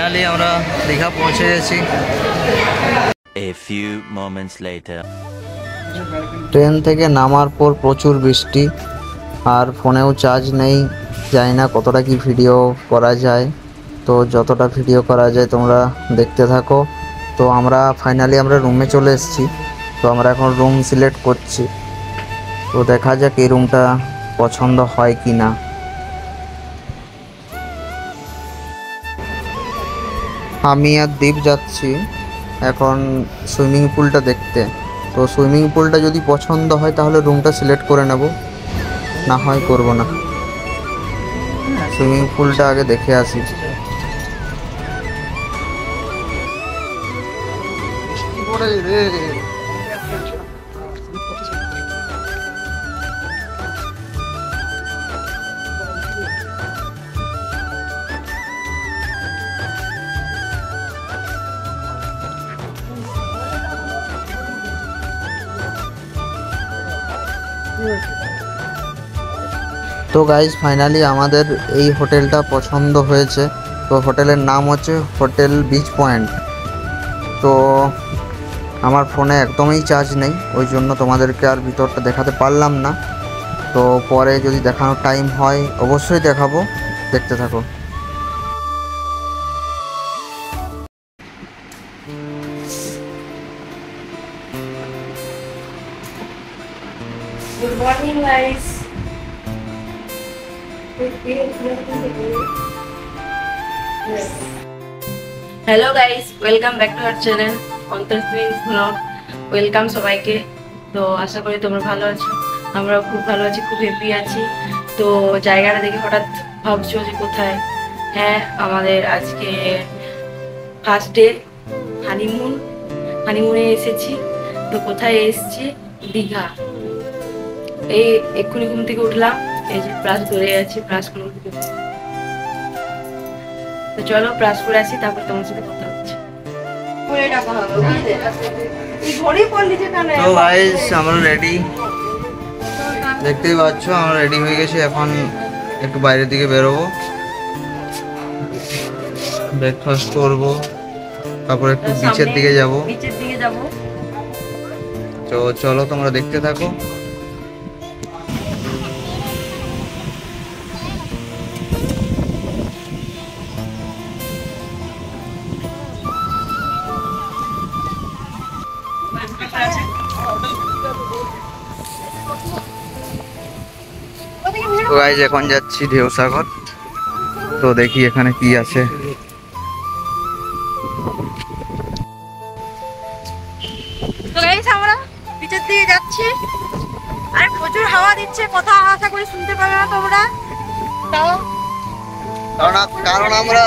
Finally আমরা দীঘা পৌঁছে গেছি। A few moments later. Train থেকে নামার পর প্রচুর বৃষ্টি, আর ফোনেও চার্জ নেই। জানি না কতটা কি ভিডিও করা যায়, তো যতটা ভিডিও করা যায় তোমরা দেখতে থাকো। তো আমরা ফাইনালি রুমে চলে এসেছি। তো আমরা এখন রুম সিলেক্ট করছি। তো দেখা যাক এই রুমটা পছন্দ হয় কি না। আমি আর দীপ যাচ্ছি এখন সুইমিং পুলটা দেখতে। তো সুইমিং পুলটা যদি পছন্দ হয় তাহলে রুমটা সিলেক্ট করে নেব, না হয় করব না। সুইমিং পুলটা আগে দেখে আসি। তো গাইজ ফাইনালি আমাদের এই হোটেলটা পছন্দ হয়েছে। তো হোটেলের নাম হচ্ছে হোটেল বিচ পয়েন্ট। তো আমার ফোনে একদমই চার্জ নেই, ওই জন্য তোমাদেরকে আর ভিতরটা দেখাতে পারলাম না। তো পরে যদি দেখানোর টাইম হয় অবশ্যই দেখাবো, দেখতে থাকো। Good morning, guys. Hello guys, welcome back to our channel অন্তর টুইন্স ব্লগ। ওয়েলকাম সবাইকে। তো আশা করি তোমরা ভালো আছো, আমরাও খুব ভালো আছি, খুব হ্যাপি আছি। তো জায়গাটা দেখে হঠাৎ ভাবছো যে কোথায়। হ্যাঁ, আমাদের আজকে ফার্স্ট ডে হানিমুনে এসেছি। তো কোথায় এসেছি? দীঘা। এই এক্ষুনি ঘুম থেকে উঠলাম, এই যে ব্রাশ ধরে আছি, ব্রাশ করে উঠে। তো চলো ব্রাশ করে আসি, তারপর তোমার সাথে কথা হচ্ছে। তো গাইস আমরা রেডি, দেখতেই পাচ্ছ আমরা রেডি হয়ে গেছি। এখন একটু বাইরের দিকে বেরোবো, ব্রেকফাস্ট করবো, তারপর একটু বিচের দিকে যাব। তো চলো তোমরা দেখতে থাকো। তো গাইস এখন যাচ্ছি ঢেউসাগর। তো দেখি এখানে কি আছে। তো গাইস আমরা বিচের দিকে যাচ্ছি, আর প্রচুর হাওয়া দিচ্ছে, কথা আশা করি শুনতে পাবে না তোমরা। তাও কারণ আমরা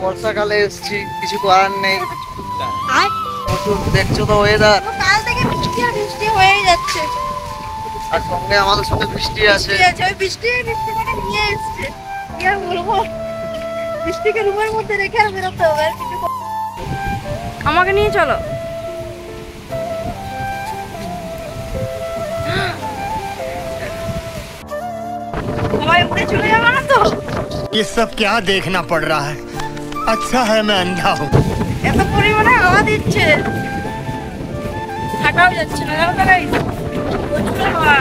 বর্ষাকালে এসেছি, কিছু করার নেই। দেখছো তো ওয়েদার, কাল থেকে বৃষ্টি আর বৃষ্টি হয়েই যাচ্ছে, আর সঙ্গে আমাদের সাথে বৃষ্টি আছে। ওই বৃষ্টি মানে নিয়ে এসছে। কি আর বলবো, বৃষ্টিকে রুমের মধ্যে রেখে আর বেরোতে হবে, আর কিছু আমাকে নিয়ে চলো। चले जाओ ना। तो ये सब क्या देखना पड़ रहा है? अच्छा है मैं अंधा हूँ। এত পরিমাণে হাওয়া দিচ্ছে, হাঁটাও যাচ্ছে না, জানো তো গাইস, প্রচুর হাওয়া।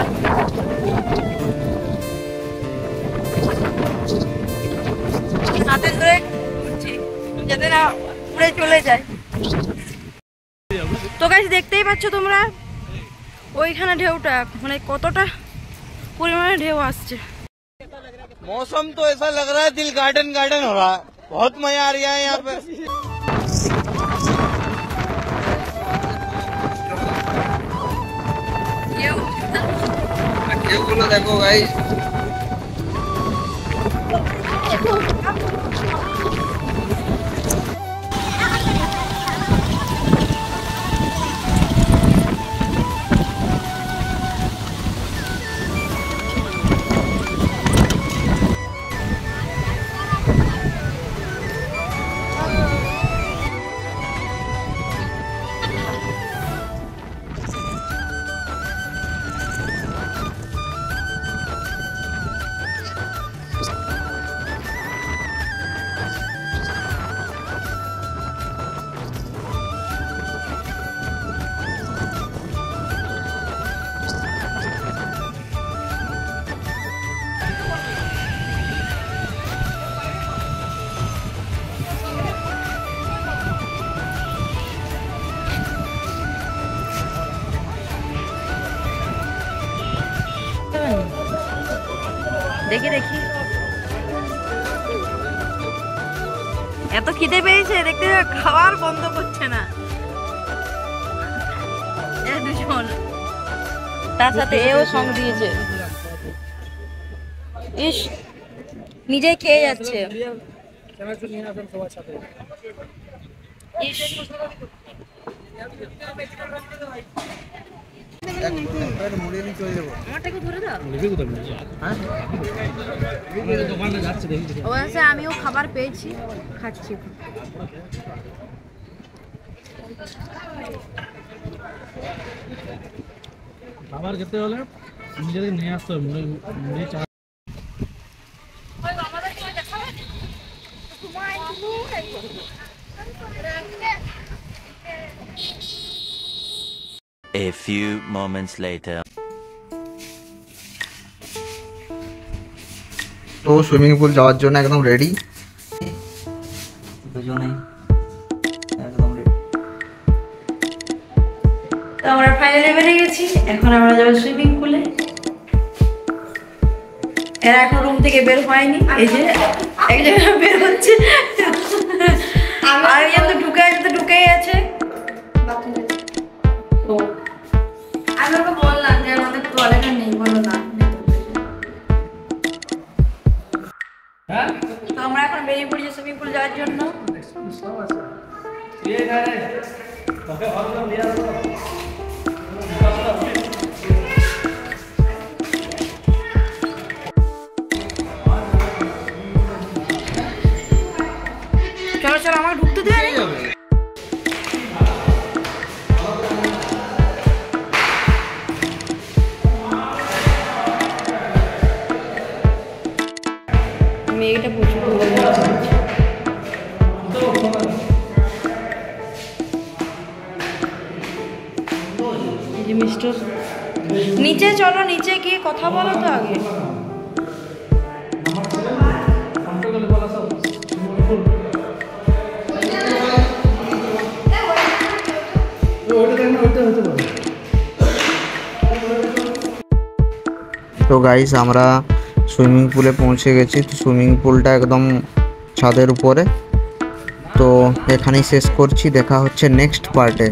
হাতে ধরে ঘুরছি যাতে না উড়ে চলে যায়। তো গাইস দেখতেই পাচ্ছ তোমরা ওইখানে ঢেউটা, মানে কতটা পরিমাণে ঢেউ আসছে। मौसम तो ऐसा लग रहा है दिल गार्डन गार्डन हो रहा है, बहुत मजा आ रहा है यहाँ पे। ঢেউগুলো দেখো গাইস। দেখি দেখি, এত খিদে পেয়েছে দেখতে, খাবার বন্ধ করছে না। দুজন, তার সাথে এও সঙ্গ দিয়েছে। ইস, নিজে খেয়ে যাচ্ছে। ইস, আমিও খাবার পেয়েছি, খাচ্ছি। খাবার খেতে হলে নিজেদের নিয়ে আসতে হবে। মুড়ি চা A few moments later. তো সুইমিং পুল যাওয়ার জন্য একদম রেডি, দুজনেই একদম রেডি। তো আমরা ফাইনালি বেরিয়ে গেছি, এখন আমরা যাবো সুইমিং পুলে। এরা এখন রুম থেকে বের হয়নি, এই যে এক জায়গায় বের হচ্ছে, আর একজন তো ঢুকেই আছে। আমি ওকে বললাম যে আমাদের টয়লেটে নেই, বলো না। তো আমরা এখন বেরিয়ে পড়ি সুইমিং পুল যাওয়ার জন্য। চলো চলো, আমাকে ঢুকতে দেবে। মেয়েটা প্রচুর মিস্টার, নিচে চলো, নিচে গিয়ে কথা বলো তো আগে। তো গাইস, আমরা সুইমিং পুলে পৌঁছে গেছি। তো সুইমিং পুলটা একদম ছাদের উপরে। তো এখানেই শেষ করছি, দেখা হচ্ছে নেক্সট পার্টে।